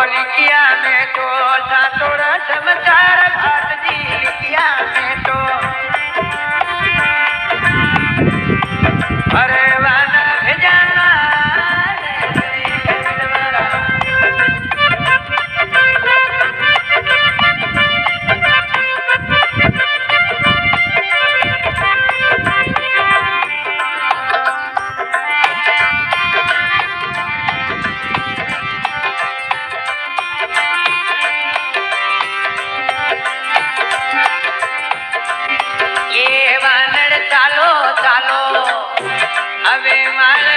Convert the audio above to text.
लिखिया में तो थोड़ा समाचार घाट जी लिखिया में तो अरे वाना भेजाना ये वानर चालो चालो अबे मारे